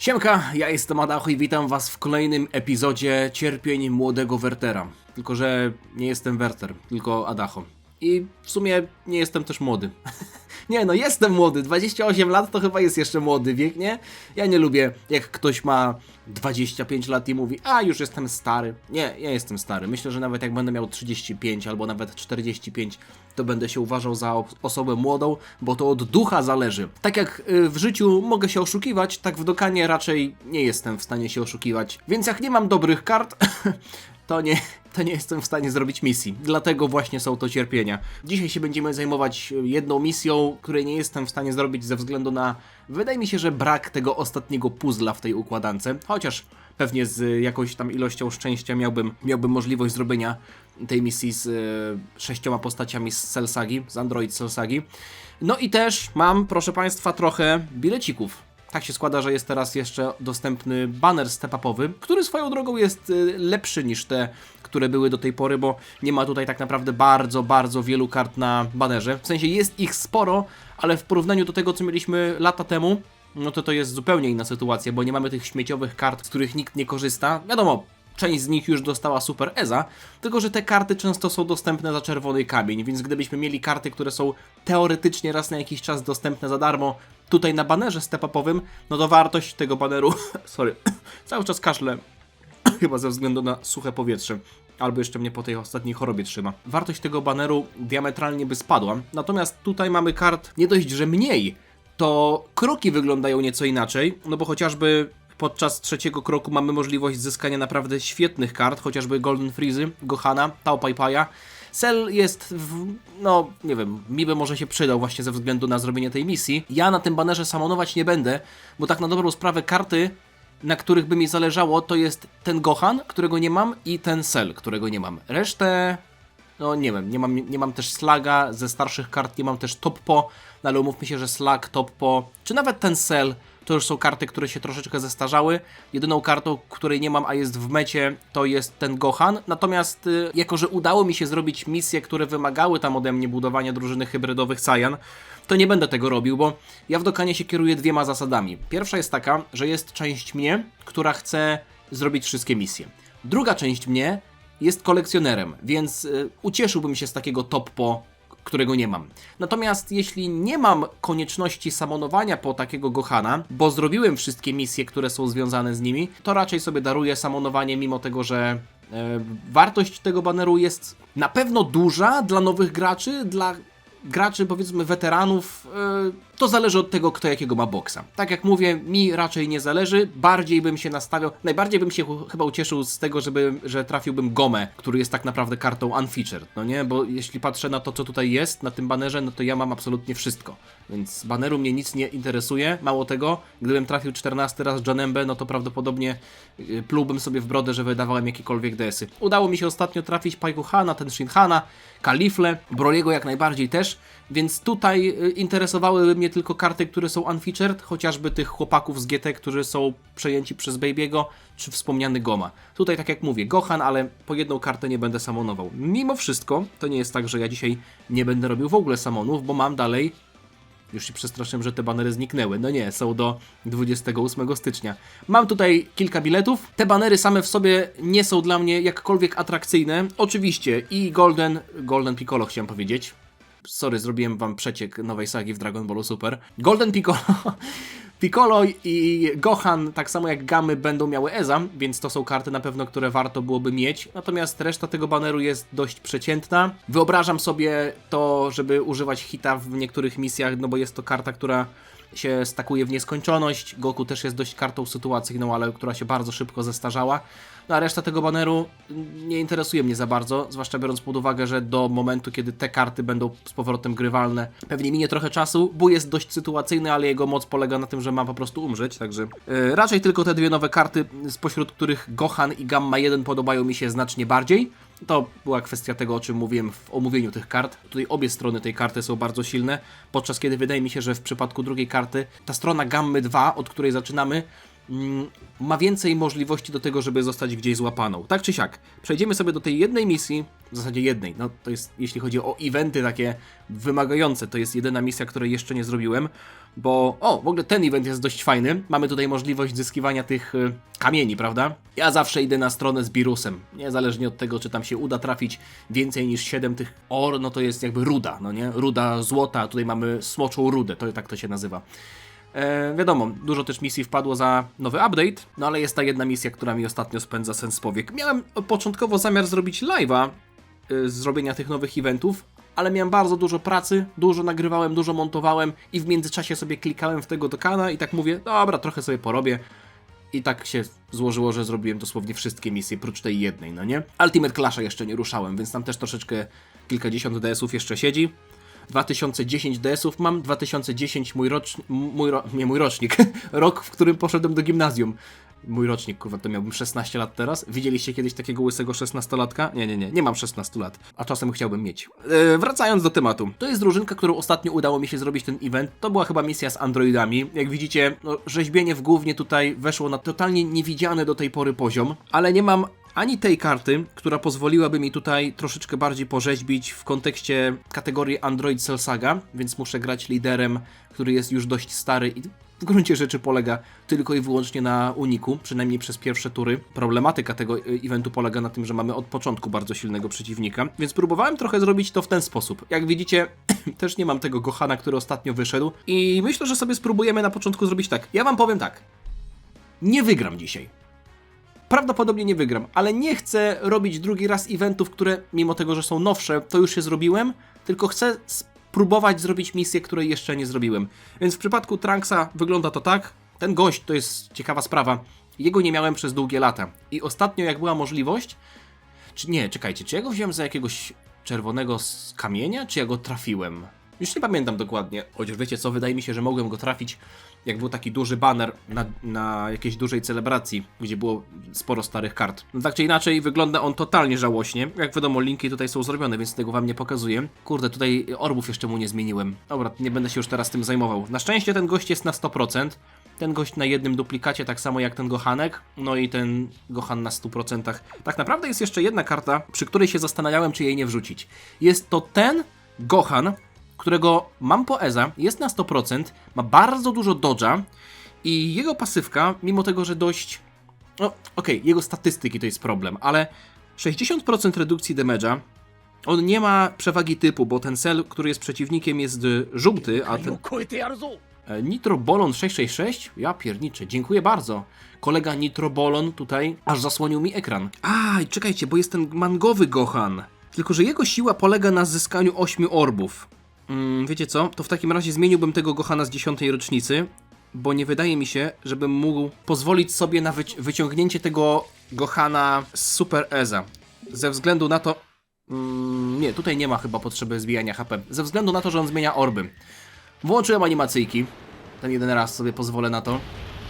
Siemka, ja jestem Adacho i witam was w kolejnym epizodzie Cierpień Młodego Wertera. Tylko że nie jestem Werter, tylko Adacho. I w sumie nie jestem też młody. Nie no, jestem młody, 28 lat to chyba jest jeszcze młody wiek, nie? Ja nie lubię, jak ktoś ma 25 lat i mówi, a już jestem stary. Nie, ja jestem stary. Myślę, że nawet jak będę miał 35 albo nawet 45, to będę się uważał za osobę młodą, bo to od ducha zależy. Tak jak w życiu mogę się oszukiwać, tak w dokanie raczej nie jestem w stanie się oszukiwać. Więc jak nie mam dobrych kart, to nie jestem w stanie zrobić misji. Dlatego właśnie są to cierpienia. Dzisiaj się będziemy zajmować jedną misją, której nie jestem w stanie zrobić ze względu na, wydaje mi się, że brak tego ostatniego puzzla w tej układance. Chociaż pewnie z jakąś tam ilością szczęścia miałbym możliwość zrobienia tej misji z 6 postaciami z Cell Sagi, z Android Cell Sagi. No i też mam, proszę Państwa, trochę bilecików. Tak się składa, że jest teraz jeszcze dostępny baner step-upowy, który swoją drogą jest lepszy niż te, które były do tej pory, bo nie ma tutaj tak naprawdę bardzo wielu kart na banerze. W sensie jest ich sporo, ale w porównaniu do tego, co mieliśmy lata temu, no to jest zupełnie inna sytuacja, bo nie mamy tych śmieciowych kart, z których nikt nie korzysta. Wiadomo, część z nich już dostała Super EZA, tylko że te karty często są dostępne za czerwony kamień, więc gdybyśmy mieli karty, które są teoretycznie raz na jakiś czas dostępne za darmo tutaj na banerze step-upowym, no to wartość tego baneru, sorry, cały czas kaszlę, chyba ze względu na suche powietrze, albo jeszcze mnie po tej ostatniej chorobie trzyma. Wartość tego baneru diametralnie by spadła, natomiast tutaj mamy kart nie dość, że mniej, to kroki wyglądają nieco inaczej, no bo chociażby podczas trzeciego kroku mamy możliwość zyskania naprawdę świetnych kart, chociażby Golden Freezy, Gohana, Tao Pai Paia. Cell jest, no nie wiem, mi by może się przydał właśnie ze względu na zrobienie tej misji. Ja na tym banerze samonować nie będę, bo tak na dobrą sprawę karty, na których by mi zależało, to jest ten Gohan, którego nie mam, i ten Cell, którego nie mam. Resztę, no nie wiem, nie mam też Slaga, ze starszych kart nie mam też Toppo, no ale umówmy się, że Slag, Toppo, czy nawet ten Cell, to już są karty, które się troszeczkę zestarzały. Jedyną kartą, której nie mam, a jest w mecie, to jest ten Gohan. Natomiast jako, że udało mi się zrobić misje, które wymagały tam ode mnie budowania drużyny hybrydowych Saiyan, to nie będę tego robił, bo ja w dokanie się kieruję dwiema zasadami. Pierwsza jest taka, że jest część mnie, która chce zrobić wszystkie misje. Druga część mnie jest kolekcjonerem, więc ucieszyłbym się z takiego Toppo, którego nie mam. Natomiast jeśli nie mam konieczności samonowania po takiego Gohana, bo zrobiłem wszystkie misje, które są związane z nimi, to raczej sobie daruję samonowanie, mimo tego, że wartość tego baneru jest na pewno duża dla nowych graczy, dla graczy, powiedzmy, weteranów, to zależy od tego, kto jakiego ma boksa. Tak jak mówię, mi raczej nie zależy, bardziej bym się nastawiał, najbardziej bym się chyba ucieszył z tego, że trafiłbym Gomę, który jest tak naprawdę kartą unfeatured, no nie? Bo jeśli patrzę na to, co tutaj jest, na tym banerze, no to ja mam absolutnie wszystko. Więc z baneru mnie nic nie interesuje, mało tego, gdybym trafił 14 raz Janembę, no to prawdopodobnie plułbym sobie w brodę, że wydawałem jakiekolwiek DS-y. Udało mi się ostatnio trafić Paikuhana, ten Shinhana, Kalifle, Broliego jak najbardziej też, więc tutaj interesowałyby mnie tylko karty, które są unfeatured, chociażby tych chłopaków z GT, którzy są przejęci przez Baby'ego, czy wspomniany Goma. Tutaj, tak jak mówię, Gohan, ale po jedną kartę nie będę samonował. Mimo wszystko, to nie jest tak, że ja dzisiaj nie będę robił w ogóle samonów, bo mam dalej, już się przestraszyłem, że te banery zniknęły. No nie, są do 28 stycznia. Mam tutaj kilka biletów. Te banery same w sobie nie są dla mnie jakkolwiek atrakcyjne. Oczywiście i Golden Piccolo chciałem powiedzieć. Sorry, zrobiłem wam przeciek nowej sagi w Dragon Ballu Super. Golden Piccolo, Piccolo i Gohan, tak samo jak Gamy, będą miały EZA, więc to są karty na pewno, które warto byłoby mieć. Natomiast reszta tego baneru jest dość przeciętna. Wyobrażam sobie to, żeby używać hita w niektórych misjach, no bo jest to karta, która się stakuje w nieskończoność. Goku też jest dość kartą sytuacyjną, ale która się bardzo szybko zestarzała. No a reszta tego baneru nie interesuje mnie za bardzo, zwłaszcza biorąc pod uwagę, że do momentu, kiedy te karty będą z powrotem grywalne, pewnie minie trochę czasu, bo jest dość sytuacyjny, ale jego moc polega na tym, że ma po prostu umrzeć, także raczej tylko te dwie nowe karty, spośród których Gohan i Gamma 1 podobają mi się znacznie bardziej. To była kwestia tego, o czym mówiłem w omówieniu tych kart. Tutaj obie strony tej karty są bardzo silne, podczas kiedy wydaje mi się, że w przypadku drugiej karty ta strona Gammy 2, od której zaczynamy, ma więcej możliwości do tego, żeby zostać gdzieś złapaną. Tak czy siak, przejdziemy sobie do tej jednej misji, w zasadzie jednej, no to jest, jeśli chodzi o eventy takie wymagające, to jest jedyna misja, której jeszcze nie zrobiłem, bo, w ogóle ten event jest dość fajny, mamy tutaj możliwość zyskiwania tych kamieni, prawda? Ja zawsze idę na stronę z Birusem, niezależnie od tego, czy tam się uda trafić więcej niż 7 tych no to jest jakby ruda, no nie? Ruda złota, a tutaj mamy smoczą rudę, tak to się nazywa. Wiadomo, dużo też misji wpadło za nowy update, no ale jest ta jedna misja, która mi ostatnio spędza sens powiek. Miałem początkowo zamiar zrobić live'a zrobienia tych nowych eventów, ale miałem bardzo dużo pracy, dużo nagrywałem, dużo montowałem i w międzyczasie sobie klikałem w tego dokana i tak mówię, dobra, trochę sobie porobię. I tak się złożyło, że zrobiłem dosłownie wszystkie misje, prócz tej jednej, no nie? Ultimate Clasha jeszcze nie ruszałem, więc tam też troszeczkę kilkadziesiąt DS-ów jeszcze siedzi. 2010 DS-ów mam, 2010 mój rocznik, rok, w którym poszedłem do gimnazjum. Mój rocznik, kurwa, to miałbym 16 lat teraz. Widzieliście kiedyś takiego łysego 16-latka? Nie mam 16 lat, a czasem chciałbym mieć. Wracając do tematu. To jest drużynka, którą ostatnio udało mi się zrobić ten event. To była chyba misja z androidami. Jak widzicie, rzeźbienie w głównie tutaj weszło na totalnie niewidziany do tej pory poziom, ale nie mam ani tej karty, która pozwoliłaby mi tutaj troszeczkę bardziej porzeźbić w kontekście kategorii Android Cell Saga, więc muszę grać liderem, który jest już dość stary i w gruncie rzeczy polega tylko i wyłącznie na uniku, przynajmniej przez pierwsze tury. Problematyka tego eventu polega na tym, że mamy od początku bardzo silnego przeciwnika, więc próbowałem trochę zrobić to w ten sposób. Jak widzicie, też nie mam tego Gohana, który ostatnio wyszedł i myślę, że sobie spróbujemy na początku zrobić tak. Ja wam powiem tak, nie wygram dzisiaj. Prawdopodobnie nie wygram, ale nie chcę robić drugi raz eventów, które mimo tego, że są nowsze, to już się zrobiłem, tylko chcę spróbować zrobić misję, której jeszcze nie zrobiłem. Więc w przypadku Trunksa wygląda to tak. Ten gość to jest ciekawa sprawa. Jego nie miałem przez długie lata. I ostatnio jak była możliwość... Czekajcie, czy ja go wziąłem za jakiegoś czerwonego z kamienia, czy ja go trafiłem? Już nie pamiętam dokładnie. Chociaż wiecie co, wydaje mi się, że mogłem go trafić, jak był taki duży banner na jakiejś dużej celebracji, gdzie było sporo starych kart. No tak czy inaczej, wygląda on totalnie żałośnie. Jak wiadomo, linki tutaj są zrobione, więc tego wam nie pokazuję. Kurde, tutaj orbów jeszcze mu nie zmieniłem. Dobra, nie będę się już teraz tym zajmował. Na szczęście ten gość jest na 100%. Ten gość na jednym duplikacie, tak samo jak ten Gohanek. No i ten Gohan na 100%. Tak naprawdę jest jeszcze jedna karta, przy której się zastanawiałem, czy jej nie wrzucić. Jest to ten Gohan, którego mam po EZA, jest na 100%, ma bardzo dużo dodge'a i jego pasywka, mimo tego, że dość... jego statystyki to jest problem, ale 60% redukcji damage'a, on nie ma przewagi typu, bo ten cel, który jest przeciwnikiem, jest żółty, a ten... Nitrobolon 666? Ja pierniczę, dziękuję bardzo. Kolega Nitrobolon tutaj aż zasłonił mi ekran. Czekajcie, bo jest ten mangowy Gohan. Tylko że jego siła polega na zyskaniu 8 orbów. Wiecie co? To w takim razie zmieniłbym tego Gohana z 10. rocznicy, bo nie wydaje mi się, żebym mógł pozwolić sobie na wyciągnięcie tego Gohana z Super EZA. Ze względu na to... nie, tutaj nie ma chyba potrzeby zbijania HP. Ze względu na to, że on zmienia orby. Włączyłem animacyjki. Ten jeden raz sobie pozwolę na to.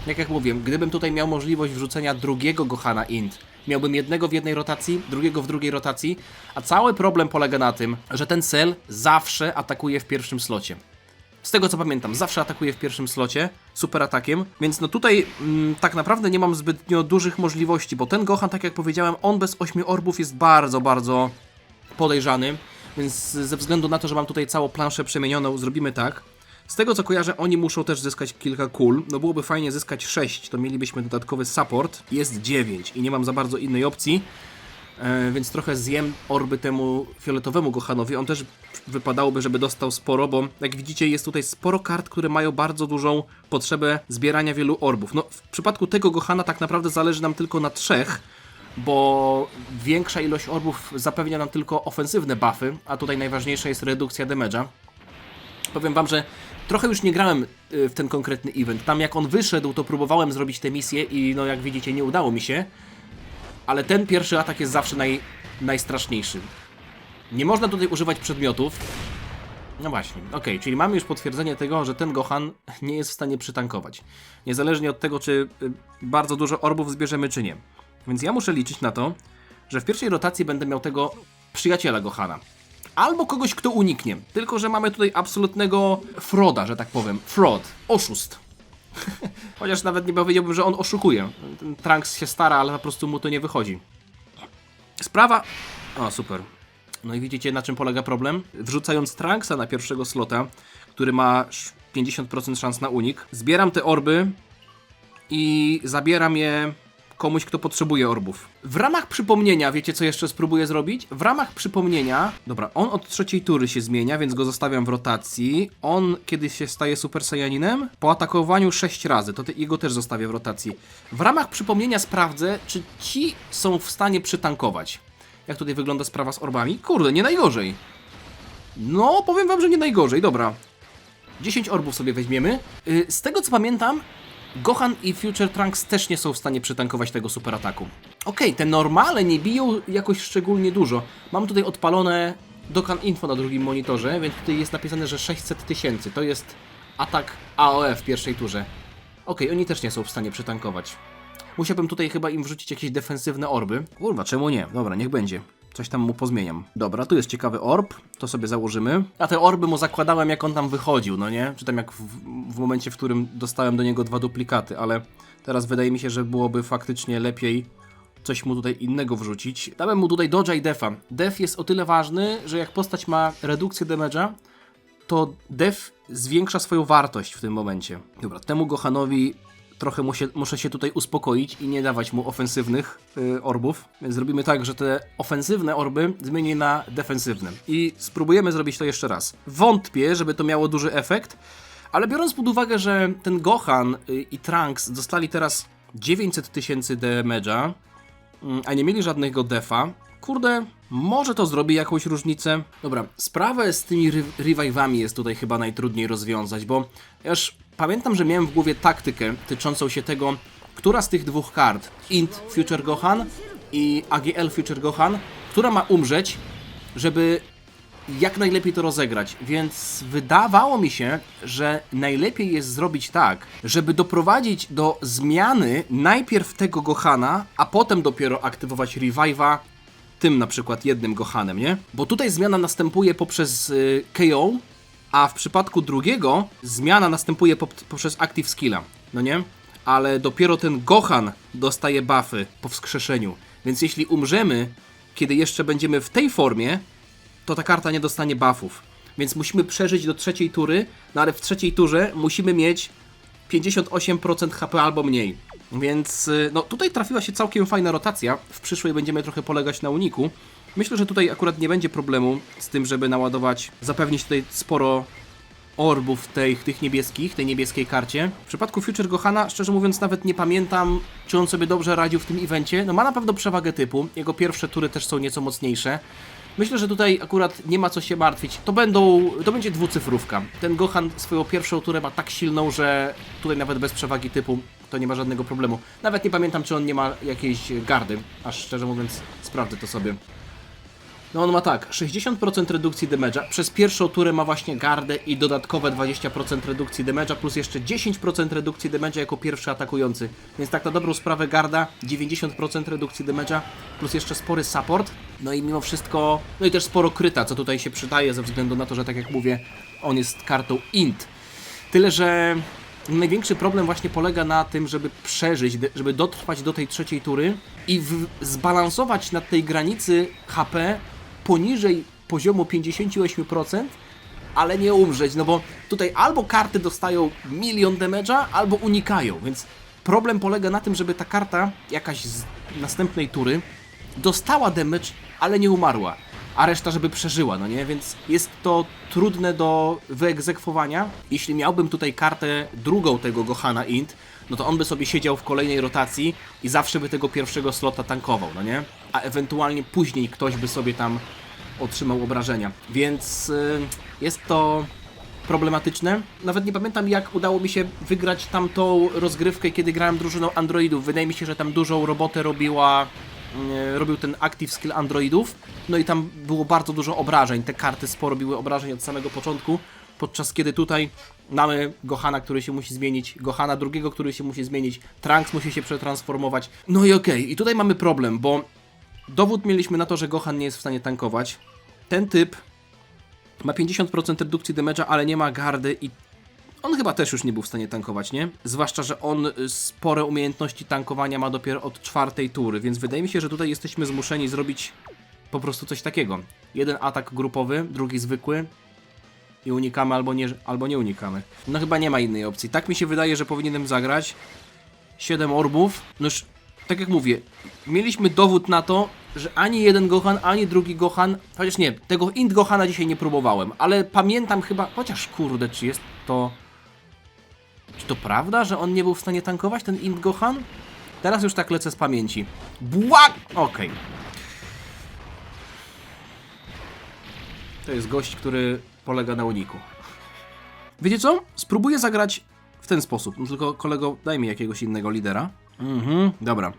Jak mówię, gdybym tutaj miał możliwość wrzucenia drugiego Gohana Int, miałbym jednego w jednej rotacji, drugiego w drugiej rotacji, a cały problem polega na tym, że ten cel zawsze atakuje w pierwszym slocie. Z tego co pamiętam, zawsze atakuje w pierwszym slocie, super atakiem, więc no tutaj tak naprawdę nie mam zbytnio dużych możliwości, bo ten Gohan, tak jak powiedziałem, on bez 8 orbów jest bardzo, bardzo podejrzany, więc ze względu na to, że mam tutaj całą planszę przemienioną, zrobimy tak. Z tego co kojarzę, oni muszą też zyskać kilka kul. No byłoby fajnie zyskać 6, to mielibyśmy dodatkowy support. Jest 9 i nie mam za bardzo innej opcji. Więc trochę zjem orby temu fioletowemu Gohanowi. On też wypadałoby, żeby dostał sporo, bo jak widzicie jest tutaj sporo kart, które mają bardzo dużą potrzebę zbierania wielu orbów. No w przypadku tego Gohana tak naprawdę zależy nam tylko na 3, bo większa ilość orbów zapewnia nam tylko ofensywne buffy, a tutaj najważniejsza jest redukcja damage'a. Powiem wam, że trochę już nie grałem w ten konkretny event. Tam jak on wyszedł, to próbowałem zrobić tę misję i no jak widzicie nie udało mi się. Ale ten pierwszy atak jest zawsze najstraszniejszy. Nie można tutaj używać przedmiotów. No właśnie, okej, czyli mamy już potwierdzenie tego, że ten Gohan nie jest w stanie przytankować. Niezależnie od tego, czy bardzo dużo orbów zbierzemy, czy nie. Więc ja muszę liczyć na to, że w pierwszej rotacji będę miał tego przyjaciela Gohana. Albo kogoś, kto uniknie. Tylko że mamy tutaj absolutnego frauda, że tak powiem. Fraud. Oszust. Chociaż nawet nie powiedziałbym, że on oszukuje. Ten Trunks się stara, ale po prostu mu to nie wychodzi. Sprawa... O, super. No i widzicie, na czym polega problem? Wrzucając Trunksa na pierwszego slota, który ma 50% szans na unik, zbieram te orby i zabieram je komuś, kto potrzebuje orbów. W ramach przypomnienia, wiecie co jeszcze spróbuję zrobić? W ramach przypomnienia, dobra, on od trzeciej tury się zmienia, więc go zostawiam w rotacji. On kiedyś się staje Super Saiyaninem, po atakowaniu 6 razy, to jego też zostawię w rotacji. W ramach przypomnienia sprawdzę, czy ci są w stanie przytankować. Jak tutaj wygląda sprawa z orbami? Kurde, nie najgorzej. No, powiem wam, że nie najgorzej, dobra. 10 orbów sobie weźmiemy. Z tego co pamiętam, Gohan i Future Trunks też nie są w stanie przytankować tego super ataku. Okej, te normale nie biją jakoś szczególnie dużo. Mam tutaj odpalone Dokkan Info na drugim monitorze, więc tutaj jest napisane, że 600 000. To jest atak AOE w pierwszej turze. Okej, oni też nie są w stanie przytankować. Musiałbym tutaj chyba im wrzucić jakieś defensywne orby. Kurwa, czemu nie? Dobra, niech będzie. Coś tam mu pozmieniam. Dobra, tu jest ciekawy orb, to sobie założymy. A te orby mu zakładałem, jak on tam wychodził, no nie? Czy tam jak w momencie, w którym dostałem do niego 2 duplikaty, ale teraz wydaje mi się, że byłoby faktycznie lepiej coś mu tutaj innego wrzucić. Dałem mu tutaj dodge'a i defa. Def jest o tyle ważny, że jak postać ma redukcję damage'a, to def zwiększa swoją wartość w tym momencie. Dobra, temu Gohanowi trochę muszę się tutaj uspokoić i nie dawać mu ofensywnych orbów. Więc zrobimy tak, że te ofensywne orby zmienię na defensywne. I spróbujemy zrobić to jeszcze raz. Wątpię, żeby to miało duży efekt, ale biorąc pod uwagę, że ten Gohan i Trunks dostali teraz 900 000 damage'a, a nie mieli żadnego defa, kurde, może to zrobi jakąś różnicę. Dobra, sprawę z tymi revivami jest tutaj chyba najtrudniej rozwiązać, bo ja już pamiętam, że miałem w głowie taktykę tyczącą się tego, która z tych dwóch kart, Int Future Gohan i AGL Future Gohan, która ma umrzeć, żeby jak najlepiej to rozegrać, więc wydawało mi się, że najlepiej jest zrobić tak, żeby doprowadzić do zmiany najpierw tego Gohana, a potem dopiero aktywować revive'a tym na przykład jednym Gohanem, nie? Bo tutaj zmiana następuje poprzez KO, a w przypadku drugiego zmiana następuje poprzez Active Skilla, no nie? Ale dopiero ten Gohan dostaje buffy po wskrzeszeniu, więc jeśli umrzemy, kiedy jeszcze będziemy w tej formie, to ta karta nie dostanie buffów. Więc musimy przeżyć do trzeciej tury, no ale w trzeciej turze musimy mieć 58% HP albo mniej. Więc no tutaj trafiła się całkiem fajna rotacja. W przyszłej będziemy trochę polegać na uniku. Myślę, że tutaj akurat nie będzie problemu z tym, żeby naładować, zapewnić tutaj sporo orbów tych niebieskich, tej niebieskiej karcie. W przypadku Future Gohana, szczerze mówiąc, nawet nie pamiętam, czy on sobie dobrze radził w tym evencie. No ma na pewno przewagę typu, jego pierwsze tury też są nieco mocniejsze. Myślę, że tutaj akurat nie ma co się martwić. To będzie dwucyfrówka. Ten Gohan swoją pierwszą turę ma tak silną, że tutaj nawet bez przewagi typu to nie ma żadnego problemu. Nawet nie pamiętam, czy on nie ma jakiejś gardy, aż szczerze mówiąc sprawdzę to sobie. No on ma tak, 60% redukcji damage'a, przez pierwszą turę ma właśnie gardę i dodatkowe 20% redukcji damage'a, plus jeszcze 10% redukcji damage'a jako pierwszy atakujący. Więc tak na dobrą sprawę garda, 90% redukcji damage'a, plus jeszcze spory support. No i mimo wszystko, no i też sporo kryta, co tutaj się przydaje ze względu na to, że tak jak mówię, on jest kartą int. Tyle, że największy problem właśnie polega na tym, żeby przeżyć, żeby dotrwać do tej trzeciej tury i zbalansować na tej granicy HP poniżej poziomu 58%, ale nie umrzeć, no bo tutaj albo karty dostają 1 000 000 damage'a, albo unikają, więc problem polega na tym, żeby ta karta jakaś z następnej tury dostała damage, ale nie umarła, a reszta żeby przeżyła, no nie, więc jest to trudne do wyegzekwowania. Jeśli miałbym tutaj kartę drugą tego Gohana Int, no to on by sobie siedział w kolejnej rotacji i zawsze by tego pierwszego slota tankował, no nie? A ewentualnie później ktoś by sobie tam otrzymał obrażenia. Więc jest to problematyczne. Nawet nie pamiętam, jak udało mi się wygrać tamtą rozgrywkę, kiedy grałem drużyną androidów. Wydaje mi się, że tam dużą robotę robił ten active skill androidów. No i tam było bardzo dużo obrażeń. Te karty sporo robiły obrażeń od samego początku. Podczas kiedy tutaj mamy Gohana, który się musi zmienić, Gohana drugiego, który się musi zmienić, Trunks musi się przetransformować. No i okej, i tutaj mamy problem, bo dowód mieliśmy na to, że Gohan nie jest w stanie tankować. Ten typ ma 50% redukcji damage'a, ale nie ma gardy i On chyba też już nie był w stanie tankować, nie? Zwłaszcza, że on spore umiejętności tankowania ma dopiero od 4. tury, więc wydaje mi się, że tutaj jesteśmy zmuszeni zrobić po prostu coś takiego. Jeden atak grupowy, drugi zwykły i unikamy albo nie unikamy. No chyba nie ma innej opcji. Tak mi się wydaje, że powinienem zagrać. 7 orbów. No już, tak jak mówię, mieliśmy dowód na to, że ani jeden Gohan, ani drugi Gohan, chociaż nie, tego Int Gohana dzisiaj nie próbowałem, ale pamiętam chyba, chociaż kurde, czy to prawda, że on nie był w stanie tankować, ten Int Gohan? Teraz już tak lecę z pamięci. Okej. To jest gość, który polega na uniku. Wiecie co? Spróbuję zagrać w ten sposób. No tylko kolego, daj mi jakiegoś innego lidera. Dobra.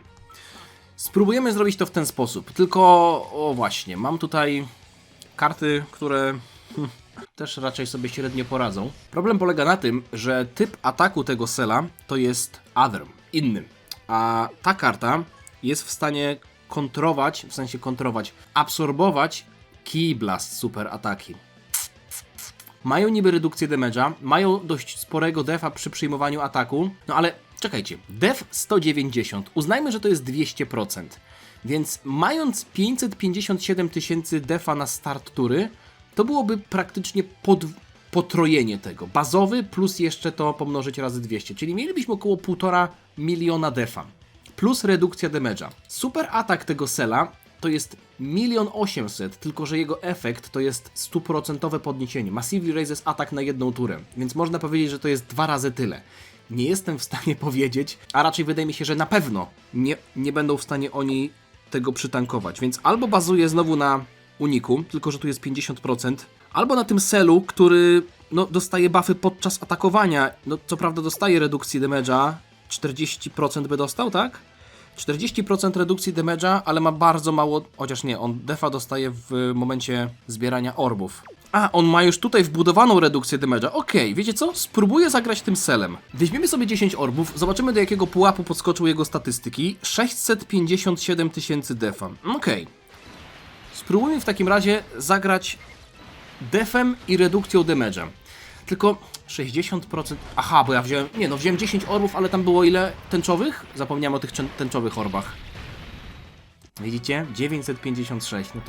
Spróbujemy zrobić to w ten sposób. Tylko, o właśnie, mam tutaj karty, które też raczej sobie średnio poradzą. Problem polega na tym, że typ ataku tego Cella to jest Other, inny. A ta karta jest w stanie absorbować Ki Blast super ataki. Mają niby redukcję damage'a, mają dość sporego defa przy przyjmowaniu ataku, no ale czekajcie, def 190, uznajmy, że to jest 200%, więc mając 557 000 defa na start tury, to byłoby praktycznie potrojenie tego. Bazowy plus jeszcze to pomnożyć razy 200, czyli mielibyśmy około 1,5 miliona defa, plus redukcja damage'a. Super atak tego Cella to jest 1 800 000, tylko że jego efekt to jest 100% podniesienie. Massively raises atak na jedną turę, więc można powiedzieć, że to jest 2 razy tyle. Nie jestem w stanie powiedzieć, a raczej wydaje mi się, że na pewno nie będą w stanie oni tego przytankować, więc albo bazuję znowu na uniku, tylko że tu jest 50%, albo na tym Cellu, który no, dostaje buffy podczas atakowania. No co prawda dostaje redukcji damage'a, 40% by dostał, tak? 40% redukcji damage'a, ale ma bardzo mało, chociaż nie, on defa dostaje w momencie zbierania orbów. A, on ma już tutaj wbudowaną redukcję damage'a. Okej, wiecie co? Spróbuję zagrać tym Cellem. Weźmiemy sobie 10 orbów, zobaczymy do jakiego pułapu podskoczył jego statystyki. 657 000 defa. Okej. Spróbujmy w takim razie zagrać defem i redukcją damage'a. Tylko 60%... Aha, bo ja wziąłem... Nie no, wziąłem 10 orbów, ale tam było ile tęczowych? Zapomniałem o tych tęczowych orbach. Widzicie? 956. No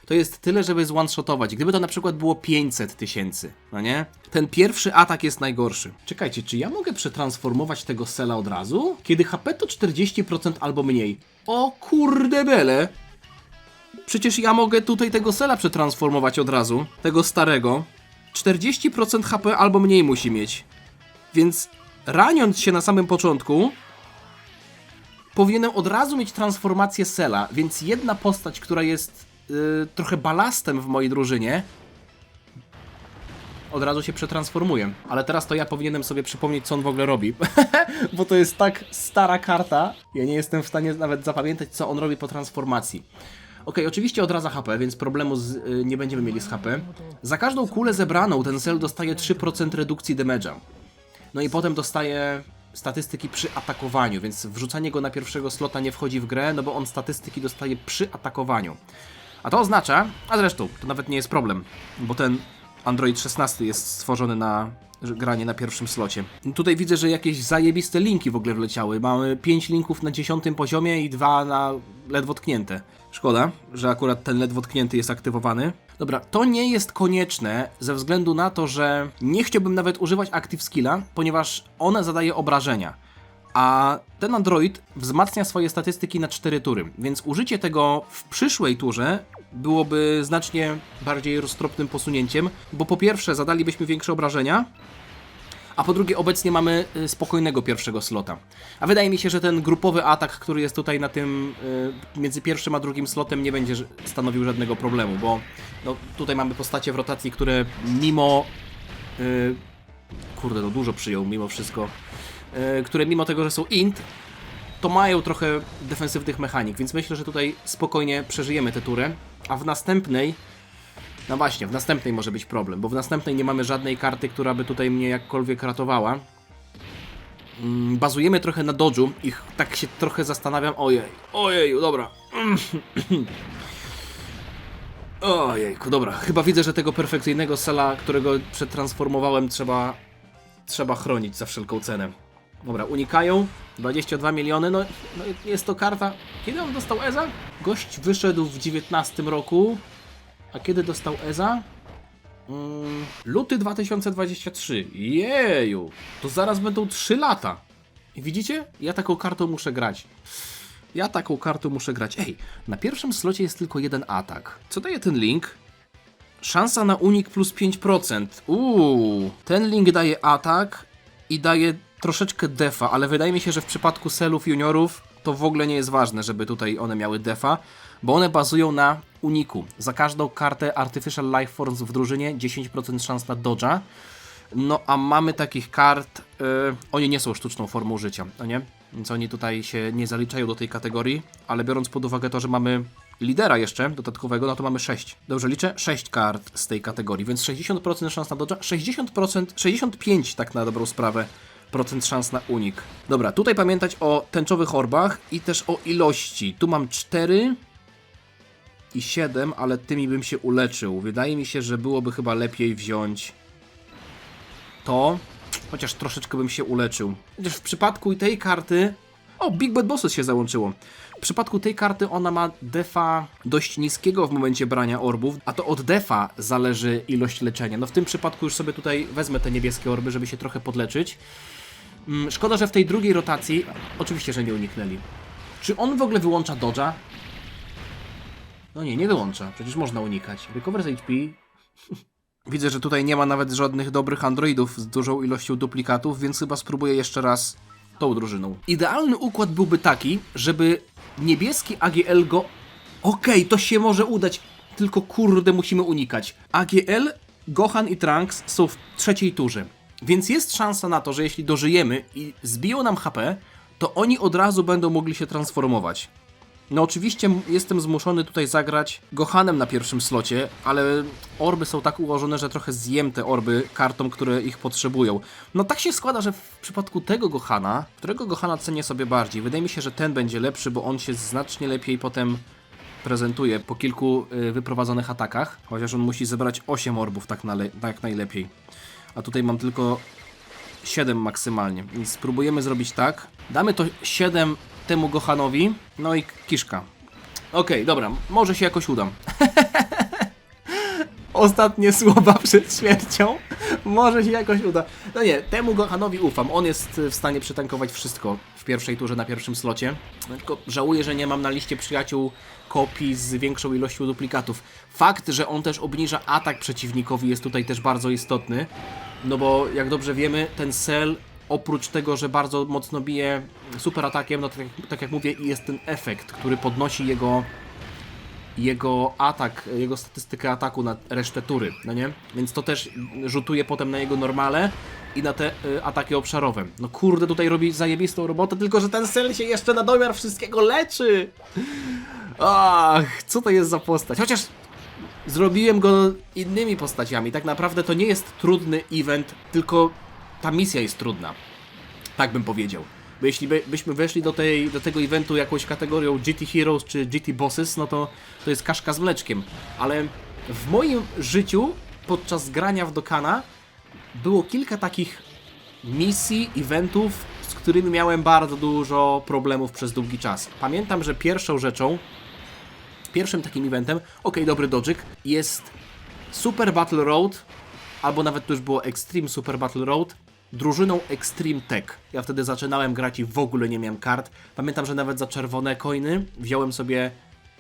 to jest tyle, żeby zone-shotować. Gdyby to na przykład było 500 000, no nie? Ten pierwszy atak jest najgorszy. Czekajcie, czy ja mogę przetransformować tego Cella od razu? Kiedy HP to 40% albo mniej. O kurde bele! Przecież ja mogę tutaj tego Cella przetransformować od razu. Tego starego. 40% HP albo mniej musi mieć. Więc raniąc się na samym początku, powinienem od razu mieć transformację Cella, więc jedna postać, która jest trochę balastem w mojej drużynie, od razu się przetransformuje. Ale teraz to ja powinienem sobie przypomnieć, co on w ogóle robi. Bo to jest tak stara karta, ja nie jestem w stanie nawet zapamiętać, co on robi po transformacji. Okej, oczywiście odradza HP, więc problemu nie będziemy mieli z HP. Za każdą kulę zebraną ten Cell dostaje 3% redukcji damage'a. No i potem dostaje statystyki przy atakowaniu, więc wrzucanie go na pierwszego slota nie wchodzi w grę, no bo on statystyki dostaje przy atakowaniu. A to oznacza, a zresztą to nawet nie jest problem, bo ten Android 16 jest stworzony na granie na pierwszym slocie. Tutaj widzę, że jakieś zajebiste linki w ogóle wleciały. Mamy 5 linków na 10 poziomie i 2 na ledwo tknięte. Szkoda, że akurat ten ledwo tknięty jest aktywowany. Dobra, to nie jest konieczne ze względu na to, że nie chciałbym nawet używać Active Skilla, ponieważ one zadaje obrażenia. A ten Android wzmacnia swoje statystyki na 4 tury, więc użycie tego w przyszłej turze byłoby znacznie bardziej roztropnym posunięciem, bo po pierwsze zadalibyśmy większe obrażenia, a po drugie obecnie mamy spokojnego pierwszego slota. A wydaje mi się, że ten grupowy atak, który jest tutaj na tym między pierwszym a drugim slotem, nie będzie stanowił żadnego problemu, bo no, tutaj mamy postacie w rotacji, które mimo... kurde, no dużo przyjął mimo wszystko. Które mimo tego, że są int, to mają trochę defensywnych mechanik, więc myślę, że tutaj spokojnie przeżyjemy tę turę, a w następnej, no właśnie, w następnej może być problem, bo w następnej nie mamy żadnej karty, która by tutaj mnie jakkolwiek ratowała. Bazujemy trochę na dodżu i tak się trochę zastanawiam, ojej, dobra. Ojejku, dobra, chyba widzę, że tego perfekcyjnego Cella, którego przetransformowałem, trzeba trzeba chronić za wszelką cenę. Dobra, unikają. 22 miliony, no jest to karta... Kiedy on dostał EZA? Gość wyszedł w 19 roku. A kiedy dostał EZA? Luty 2023. Jeju! To zaraz będą 3 lata. I widzicie? Ja taką kartą muszę grać. Ej, na pierwszym slocie jest tylko jeden atak. Co daje ten link? Szansa na unik plus 5%. Ten link daje atak i daje troszeczkę defa, ale wydaje mi się, że w przypadku selów juniorów to w ogóle nie jest ważne, żeby tutaj one miały defa, bo one bazują na uniku. Za każdą kartę Artificial Life Forms w drużynie 10% szans na dodge'a. No a mamy takich kart, oni nie są sztuczną formą życia, no nie? Więc oni tutaj się nie zaliczają do tej kategorii, ale biorąc pod uwagę to, że mamy lidera jeszcze dodatkowego, no to mamy 6. Dobrze liczę? 6 kart z tej kategorii, więc 60% szans na dodge'a, 60%, 65% tak na dobrą sprawę procent szans na unik. Dobra, tutaj pamiętać o tęczowych orbach i też o ilości. Tu mam 4 i 7, ale tymi bym się uleczył. Wydaje mi się, że byłoby chyba lepiej wziąć to, chociaż troszeczkę bym się uleczył. Chociaż w przypadku tej karty... O, Big Bad Bosses się załączyło. W przypadku tej karty ona ma defa dość niskiego w momencie brania orbów, a to od defa zależy ilość leczenia. No w tym przypadku już sobie tutaj wezmę te niebieskie orby, żeby się trochę podleczyć. Szkoda, że w tej drugiej rotacji... Oczywiście, że nie uniknęli. Czy on w ogóle wyłącza dodge'a? No nie wyłącza. Przecież można unikać. Recover z HP... Widzę, że tutaj nie ma nawet żadnych dobrych androidów z dużą ilością duplikatów, więc chyba spróbuję jeszcze raz tą drużyną. Idealny układ byłby taki, żeby niebieski AGL go... Okej, to się może udać, tylko kurde musimy unikać. AGL, Gohan i Trunks są w trzeciej turze, więc jest szansa na to, że jeśli dożyjemy i zbiją nam HP, to oni od razu będą mogli się transformować. No oczywiście jestem zmuszony tutaj zagrać Gohanem na pierwszym slocie, ale orby są tak ułożone, że trochę zjem te orby kartom, które ich potrzebują. No tak się składa, że w przypadku tego Gohana, którego Gohana cenię sobie bardziej, wydaje mi się, że ten będzie lepszy, bo on się znacznie lepiej potem prezentuje po kilku wyprowadzonych atakach, chociaż on musi zebrać 8 orbów tak najlepiej. A tutaj mam tylko 7 maksymalnie, więc spróbujemy zrobić tak. Damy to 7 temu Gohanowi, no i kiszka. Okej, dobra, może się jakoś uda. Ostatnie słowa przed śmiercią. Może się jakoś uda. No nie, temu Gohanowi ufam. On jest w stanie przytankować wszystko w pierwszej turze na pierwszym slocie. Tylko żałuję, że nie mam na liście przyjaciół kopii z większą ilością duplikatów. Fakt, że on też obniża atak przeciwnikowi jest tutaj też bardzo istotny. No bo jak dobrze wiemy, ten Cell oprócz tego, że bardzo mocno bije super atakiem, no tak jak mówię, jest ten efekt, który podnosi jego atak, jego statystykę ataku na resztę tury, no nie? Więc to też rzutuje potem na jego normale i na te ataki obszarowe. No kurde, tutaj robi zajebistą robotę, tylko że ten Cell się jeszcze na domiar wszystkiego leczy! Ach, co to jest za postać? Chociaż zrobiłem go innymi postaciami. Tak naprawdę to nie jest trudny event, tylko ta misja jest trudna. Tak bym powiedział. Bo jeśli byśmy weszli do tego eventu jakąś kategorią GT Heroes czy GT Bosses, no to jest kaszka z mleczkiem. Ale w moim życiu podczas grania w Dokana było kilka takich misji, eventów, z którymi miałem bardzo dużo problemów przez długi czas. Pamiętam, że pierwszym takim eventem, dobry dodżyk, jest Super Battle Road, albo nawet to już było Extreme Super Battle Road, drużyną Extreme Tech. Ja wtedy zaczynałem grać i w ogóle nie miałem kart. Pamiętam, że nawet za czerwone coiny wziąłem sobie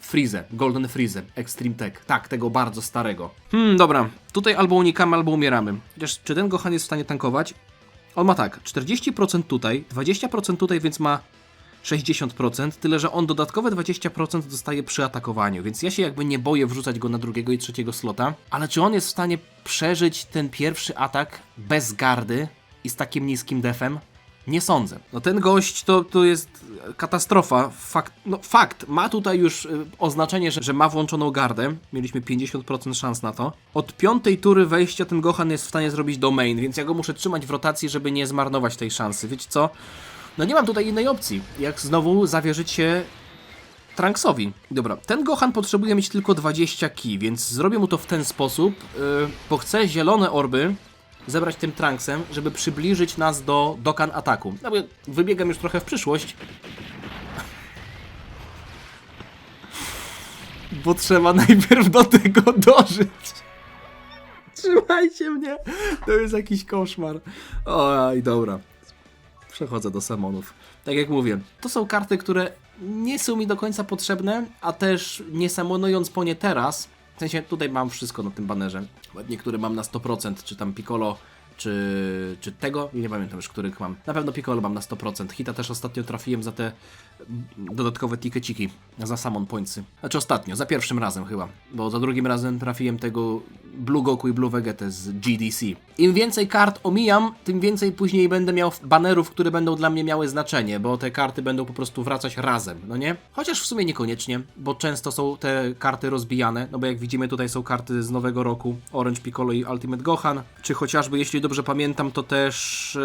Freeze, Golden Freeze, Extreme Tech. Tak, tego bardzo starego. Dobra, tutaj albo unikamy, albo umieramy. Chociaż czy ten Gohan jest w stanie tankować? On ma tak, 40% tutaj, 20% tutaj, więc ma 60%, tyle że on dodatkowe 20% dostaje przy atakowaniu, więc ja się jakby nie boję wrzucać go na drugiego i trzeciego slota, ale czy on jest w stanie przeżyć ten pierwszy atak bez gardy i z takim niskim defem? Nie sądzę. No ten gość to jest katastrofa. Fakt, ma tutaj już oznaczenie, że ma włączoną gardę. Mieliśmy 50% szans na to. Od 5. tury wejścia ten Gohan jest w stanie zrobić domain, więc ja go muszę trzymać w rotacji, żeby nie zmarnować tej szansy. Wiecie co? No nie mam tutaj innej opcji, jak znowu zawierzyć się Trunksowi. Dobra, ten Gohan potrzebuje mieć tylko 20 ki, więc zrobię mu to w ten sposób, bo chcę zielone orby zebrać tym Trunksem, żeby przybliżyć nas do Dokkan ataku. No bo wybiegam już trochę w przyszłość. Bo trzeba najpierw do tego dożyć. Trzymajcie mnie. To jest jakiś koszmar. Oj, dobra. Przechodzę do Samonów. Tak jak mówię, to są karty, które nie są mi do końca potrzebne, a też nie samonując po nie teraz, w sensie tutaj mam wszystko na tym banerze. Niektóre mam na 100%, czy tam Piccolo, czy tego, nie pamiętam już, których mam. Na pewno Piccolo mam na 100%. Hita też ostatnio trafiłem za te dodatkowe tikeciki, za Summon Pointsy. Znaczy ostatnio, za pierwszym razem chyba, bo za drugim razem trafiłem tego Blue Goku i Blue Vegetę z GDC. Im więcej kart omijam, tym więcej później będę miał banerów, które będą dla mnie miały znaczenie, bo te karty będą po prostu wracać razem, no nie? Chociaż w sumie niekoniecznie, bo często są te karty rozbijane, no bo jak widzimy tutaj są karty z nowego roku, Orange Piccolo i Ultimate Gohan, czy chociażby, jeśli dobrze pamiętam, to też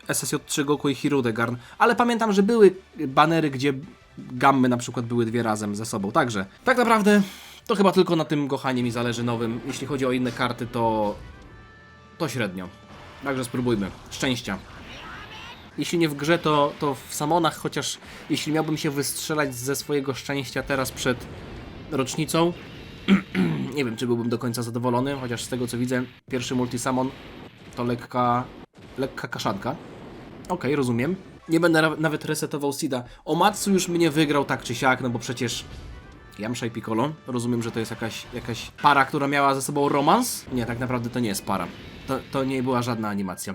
SSJ3 Goku i Hirudegarn, ale pamiętam, że były banery, gdzie gammy na przykład były dwie razem ze sobą, także tak naprawdę to chyba tylko na tym Gohanie mi zależy nowym. Jeśli chodzi o inne karty, to średnio. Także spróbujmy. Szczęścia. Jeśli nie w grze, to w Summonach, chociaż jeśli miałbym się wystrzelać ze swojego szczęścia teraz przed rocznicą, nie wiem, czy byłbym do końca zadowolony, chociaż z tego co widzę, pierwszy multi-summon to lekka kaszanka. Okej, rozumiem. Nie będę nawet resetował Seeda. Omatsu już mnie wygrał tak czy siak, no bo przecież Yamcha i Piccolo. Rozumiem, że to jest jakaś para, która miała ze sobą romans? Nie, tak naprawdę to nie jest para. To nie była żadna animacja.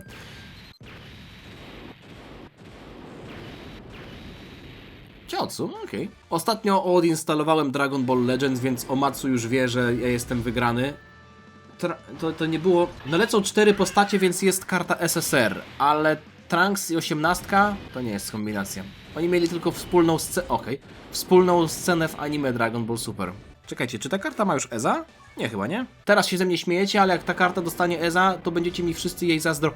Chiaotsu, okej. Ostatnio odinstalowałem Dragon Ball Legends, więc Omatsu już wie, że ja jestem wygrany. To nie było... No lecą 4 postacie, więc jest karta SSR, ale Trunks i 18 to nie jest kombinacja. Oni mieli tylko wspólną scenę... Wspólną scenę w anime Dragon Ball Super. Czekajcie, czy ta karta ma już EZA? Nie, chyba nie. Teraz się ze mnie śmiejecie, ale jak ta karta dostanie EZA, to będziecie mi wszyscy jej zazdro...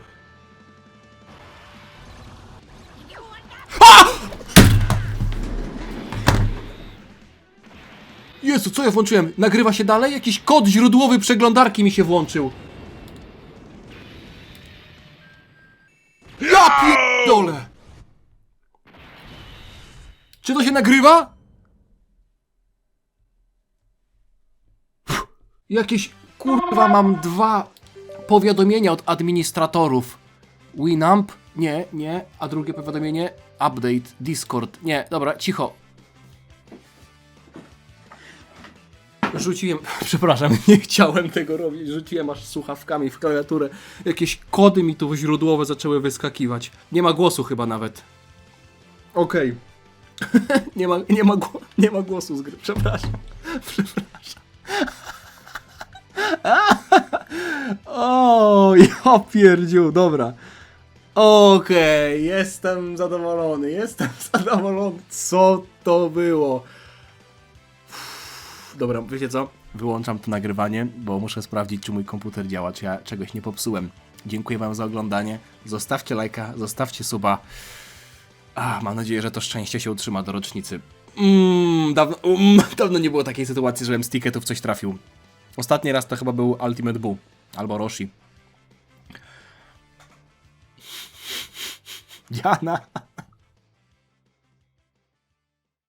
Jezu, co ja włączyłem? Nagrywa się dalej? Jakiś kod źródłowy przeglądarki mi się włączył. Ja pierdolę! Czy to się nagrywa? Jakieś kurwa mam 2 powiadomienia od administratorów. Winamp? Nie. A drugie powiadomienie? Update, Discord. Nie, dobra, cicho. Rzuciłem, przepraszam, nie chciałem tego robić, rzuciłem aż słuchawkami w klawiaturę. Jakieś kody mi tu źródłowe zaczęły wyskakiwać. Nie ma głosu chyba nawet. Okej. Nie ma głosu z gry, przepraszam. O, ja pierdziu, dobra. Okej, jestem zadowolony. Co to było? Dobra, wiecie co? Wyłączam to nagrywanie, bo muszę sprawdzić, czy mój komputer działa, czy ja czegoś nie popsułem. Dziękuję wam za oglądanie. Zostawcie lajka, zostawcie suba. Mam nadzieję, że to szczęście się utrzyma do rocznicy. Dawno nie było takiej sytuacji, żebym z ticketów coś trafił. Ostatni raz to chyba był Ultimate Buu. Albo Roshi. Diana.